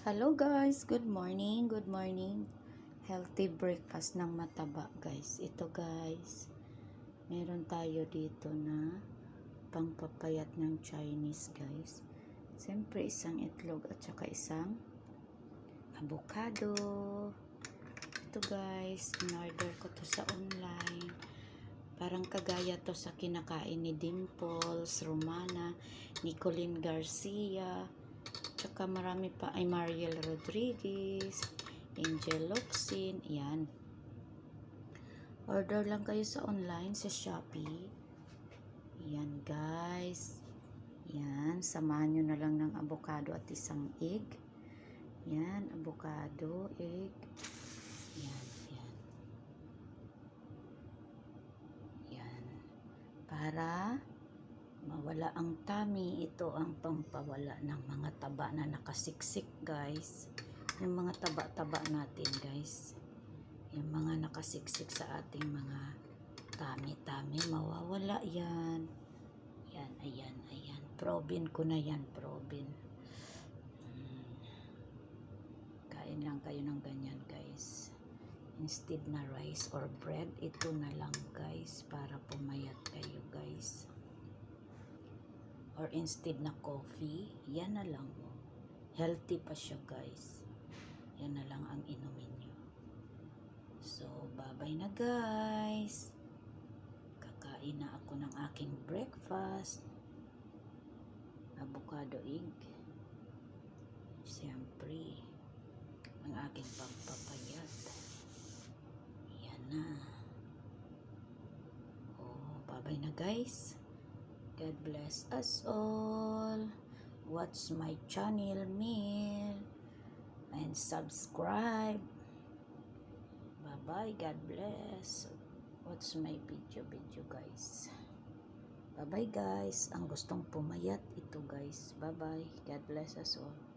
Hello guys, good morning, good morning. Healthy breakfast ng mataba guys. Ito guys, meron tayo dito na pangpapayat ng Chinese guys. Siyempre isang itlog at saka isang avocado. Ito guys, in-order ko to sa online. Parang kagaya to sa kinakain ni Dimples, Romana, Nicolene Garcia, tsaka marami pa ay Mariel Rodriguez, Angel Locsin, yan. Order lang kayo sa online, sa Shopee. Yan guys. Yan, samahan nyo na lang ng avocado at isang egg. Yan, avocado, egg. Yan, yan. Yan. Para mawala ang tummy, ito ang pampawala ng mga taba na nakasiksik guys. Yung mga taba-taba natin guys, yung mga nakasiksik sa ating mga tummy mawawala yan. Yan, ayan, ayan. Probin ko na yan, probin. Kain lang kayo ng ganyan guys. Instead na rice or bread, ito na lang guys para pumayat kayo guys. Or instead na coffee, yan na lang. Healthy pa siya guys. Yan na lang ang inumin nyo. So, bye-bye na guys. Kakain na ako ng aking breakfast. Avocado egg. Siyempre, ang aking pagpapayat. Yan na. Oh, bye-bye na guys. God bless us all. Watch my channel meal and subscribe. Bye bye. God bless. Watch my video guys. Bye bye guys. Ang gustong pumayat ito guys. Bye bye. God bless us all.